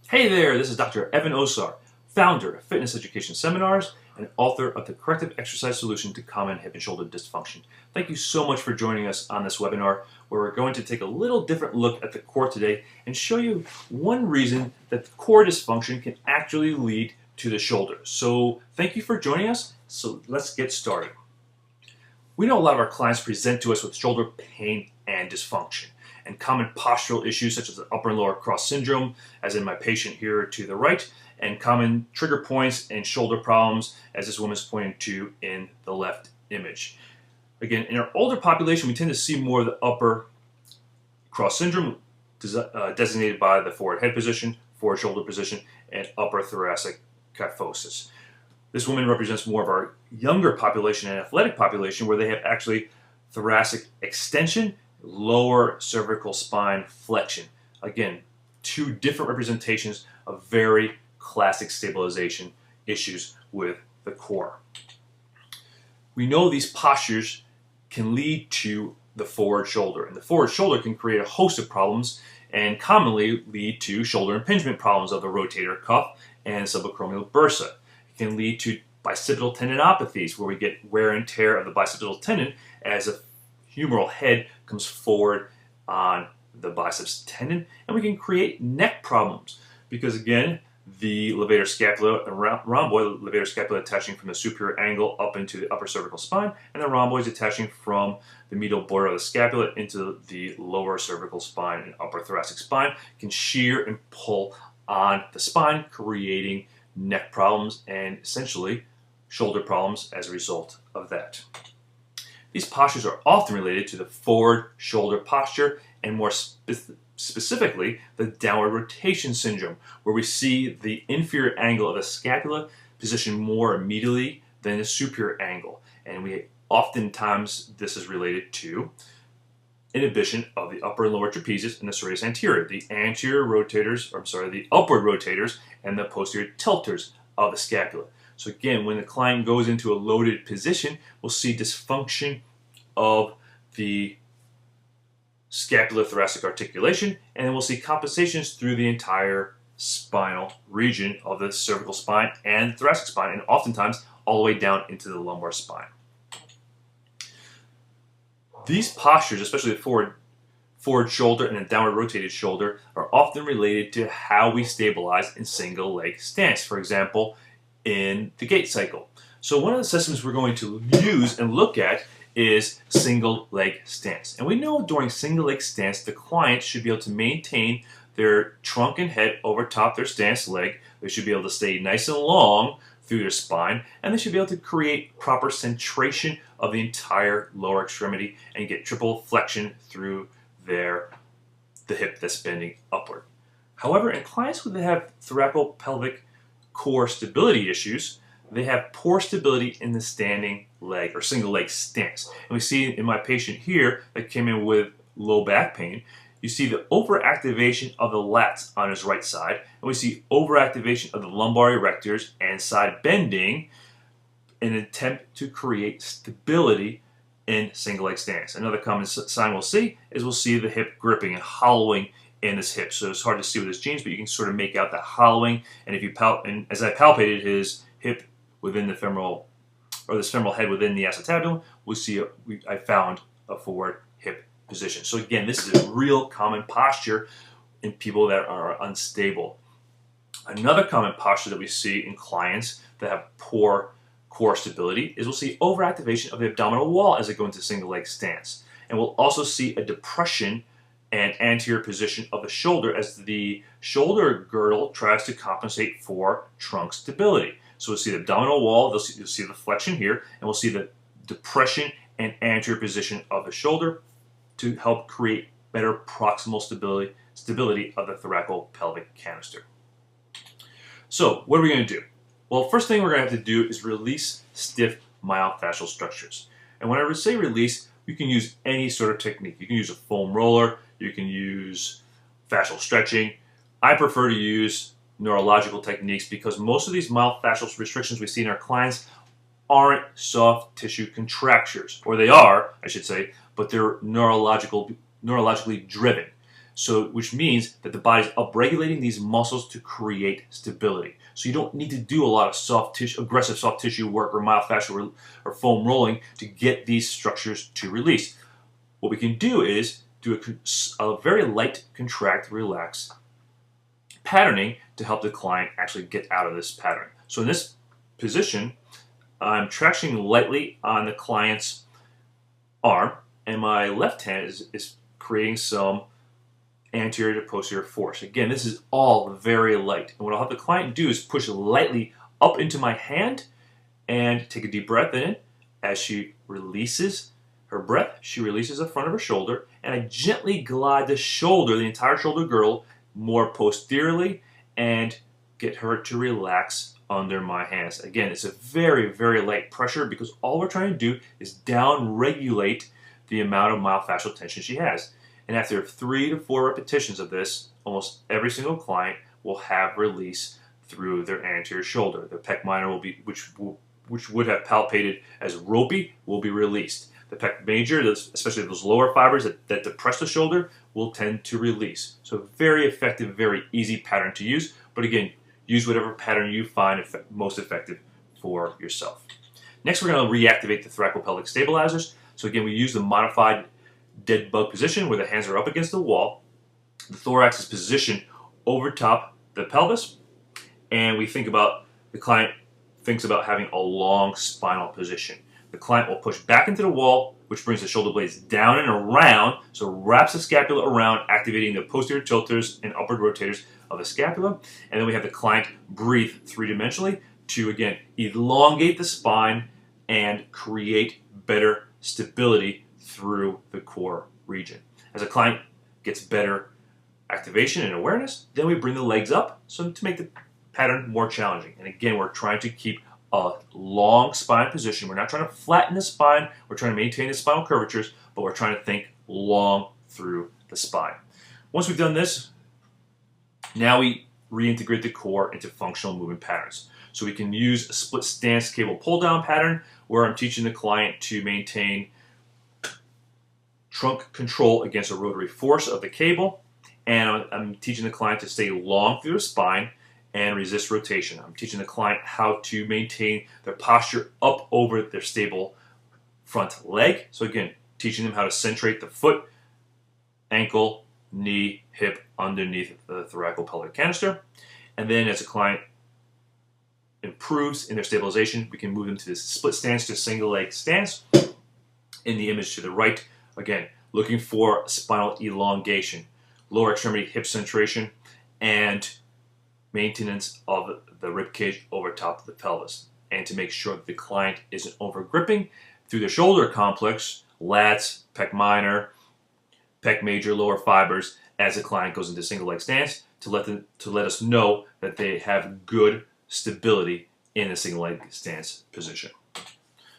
Hey there, this is Dr. Evan Osar, founder of Fitness Education Seminars and author of the Corrective Exercise Solution to Common Hip and Shoulder Dysfunction. Thank you so much for joining us on this webinar where we're going to take a little different look at the core today and show you one reason that the core dysfunction can actually lead to the shoulder. So thank you for joining us. So let's get started. We know a lot of our clients present to us with shoulder pain and dysfunction, and common postural issues such as the upper and lower cross syndrome, as in my patient here to the right, and common trigger points and shoulder problems, as this woman is pointing to in the left image. Again, in our older population, we tend to see more of the upper cross syndrome, designated by the forward head position, forward shoulder position, and upper thoracic kyphosis. This woman represents more of our younger population and athletic population where they have actually thoracic extension, lower cervical spine flexion. Again, two different representations of very classic stabilization issues with the core. We know these postures can lead to the forward shoulder, and the forward shoulder can create a host of problems and commonly lead to shoulder impingement problems of the rotator cuff and subacromial bursa. It can lead to bicipital tendinopathies where we get wear and tear of the bicipital tendon as a humeral head comes forward on the biceps tendon, and we can create neck problems because, again, the levator scapula and rhomboid, the levator scapula attaching from the superior angle up into the upper cervical spine, and the rhomboids attaching from the medial border of the scapula into the lower cervical spine and upper thoracic spine, can shear and pull on the spine, creating neck problems and essentially shoulder problems as a result of that. These postures are often related to the forward shoulder posture and more specifically the downward rotation syndrome, where we see the inferior angle of the scapula positioned more immediately than the superior angle. And we oftentimes this is related to inhibition of the upper and lower trapezius and the serratus anterior, the anterior rotators, the upward rotators and the posterior tilters of the scapula. So again, when the client goes into a loaded position, we'll see dysfunction of the scapulothoracic articulation, and then we'll see compensations through the entire spinal region of the cervical spine and thoracic spine, and oftentimes all the way down into the lumbar spine. These postures, especially the forward shoulder and the downward rotated shoulder, are often related to how we stabilize in single leg stance. For example, in the gait cycle. So one of the systems we're going to use and look at is single leg stance. And we know during single leg stance, the client should be able to maintain their trunk and head over top their stance leg. They should be able to stay nice and long through their spine, and they should be able to create proper centration of the entire lower extremity and get triple flexion through the hip that's bending upward. However, in clients who have thoracolpelvic core stability issues, they have poor stability in the standing leg or single leg stance. And we see in my patient here that came in with low back pain, you see the overactivation of the lats on his right side, and we see overactivation of the lumbar erectors and side bending in an attempt to create stability in single leg stance. Another common sign we'll see is we'll see the hip gripping and hollowing in his hip. So it's hard to see with his genes, but you can sort of make out the hollowing. And if you as I palpated his hip within the femoral, or this femoral head within the acetabulum, I found a forward hip position. So again, this is a real common posture in people that are unstable. Another common posture that we see in clients that have poor core stability is we'll see overactivation of the abdominal wall as they go into single leg stance. And we'll also see a depression and anterior position of the shoulder as the shoulder girdle tries to compensate for trunk stability. So we'll see the abdominal wall, you'll see the flexion here, and we'll see the depression and anterior position of the shoulder to help create better proximal stability of the thoracolpelvic canister. So what are we going to do? Well, first thing we're going to have to do is release stiff myofascial structures. And when I say release, you can use any sort of technique. You can use a foam roller, you can use fascial stretching. I prefer to use neurological techniques because most of these myofascial restrictions we see in our clients aren't soft tissue contractures, or they are, I should say, but they're neurologically driven. So, which means that the body's upregulating these muscles to create stability. So you don't need to do a lot of soft tissue, aggressive soft tissue work or myofascial or foam rolling to get these structures to release. What we can do is do a very light contract, relax patterning to help the client actually get out of this pattern. So in this position, I'm tractioning lightly on the client's arm, and my left hand is creating some anterior to posterior force. Again, this is all very light. And what I'll have the client do is push lightly up into my hand and take a deep breath in. As she releases her breath, she releases the front of her shoulder, and I gently glide the shoulder, the entire shoulder girdle, more posteriorly and get her to relax under my hands. Again, it's a very, very light pressure because all we're trying to do is down-regulate the amount of myofascial tension she has. And after 3 to 4 repetitions of this, almost every single client will have release through their anterior shoulder. The pec minor will be, which would have palpated as ropey, will be released. The pec major, especially those lower fibers that depress the shoulder, will tend to release. So very effective, very easy pattern to use. But again, use whatever pattern you find most effective for yourself. Next, we're going to reactivate the thoracolpelvic stabilizers. So again, we use the modified dead bug position where the hands are up against the wall. The thorax is positioned over top the pelvis, and the client thinks about having a long spinal position. The client will push back into the wall, which brings the shoulder blades down and around, so wraps the scapula around, activating the posterior tilters and upward rotators of the scapula. And then we have the client breathe three-dimensionally to, again, elongate the spine and create better stability through the core region. As a client gets better activation and awareness, then we bring the legs up so to make the pattern more challenging. And again, we're trying to keep a long spine position. We're not trying to flatten the spine. We're trying to maintain the spinal curvatures, but we're trying to think long through the spine. Once we've done this, now we reintegrate the core into functional movement patterns. So we can use a split stance cable pull down pattern where I'm teaching the client to maintain trunk control against a rotary force of the cable, and I'm teaching the client to stay long through the spine and resist rotation. I'm teaching the client how to maintain their posture up over their stable front leg. So again, teaching them how to centrate the foot, ankle, knee, hip underneath the thoracolpelvic canister. And then as the client improves in their stabilization, we can move them to this split stance to single leg stance. In the image to the right, again, looking for spinal elongation, lower extremity hip centration, and maintenance of the rib cage over top of the pelvis, and to make sure that the client isn't over gripping through the shoulder complex, lats, pec minor, pec major, lower fibers, as the client goes into single leg stance to let us know that they have good stability in a single leg stance position.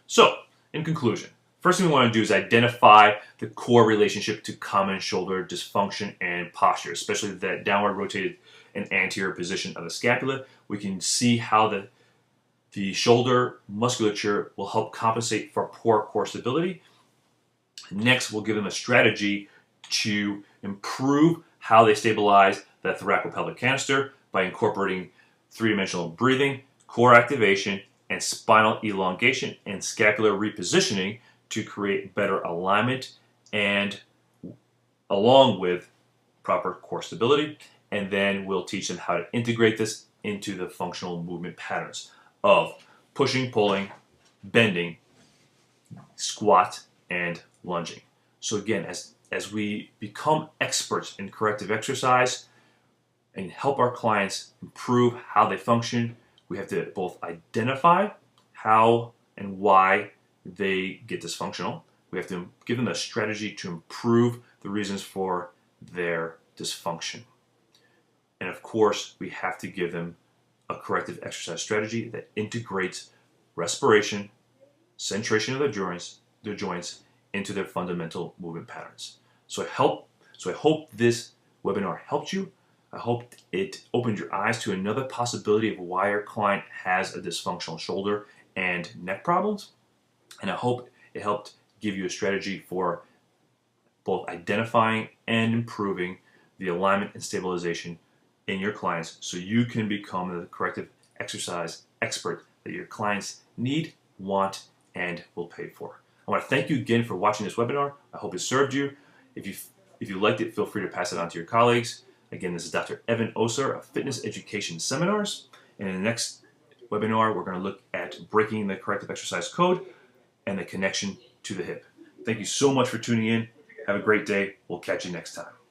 So, in conclusion, first thing we want to do is identify the core relationship to common shoulder dysfunction and posture, especially that downward rotated and anterior position of the scapula. We can see how the shoulder musculature will help compensate for poor core stability. Next, we'll give them a strategy to improve how they stabilize the thoracolpelvic canister by incorporating three-dimensional breathing, core activation, and spinal elongation and scapular repositioning to create better alignment and along with proper core stability. And then we'll teach them how to integrate this into the functional movement patterns of pushing, pulling, bending, squat, and lunging. So again, as we become experts in corrective exercise and help our clients improve how they function, we have to both identify how and why they get dysfunctional. We have to give them a strategy to improve the reasons for their dysfunction. And of course, we have to give them a corrective exercise strategy that integrates respiration, centration of their joints into their fundamental movement patterns. So I hope this webinar helped you. I hope it opened your eyes to another possibility of why your client has a dysfunctional shoulder and neck problems. And I hope it helped give you a strategy for both identifying and improving the alignment and stabilization in your clients so you can become the corrective exercise expert that your clients need, want, and will pay for. I want to thank you again for watching this webinar. I hope it served you. If you liked it, feel free to pass it on to your colleagues. Again, this is Dr. Evan Osar of Fitness Education Seminars. And in the next webinar, we're going to look at breaking the corrective exercise code and the connection to the hip. Thank you so much for tuning in. Have a great day. We'll catch you next time.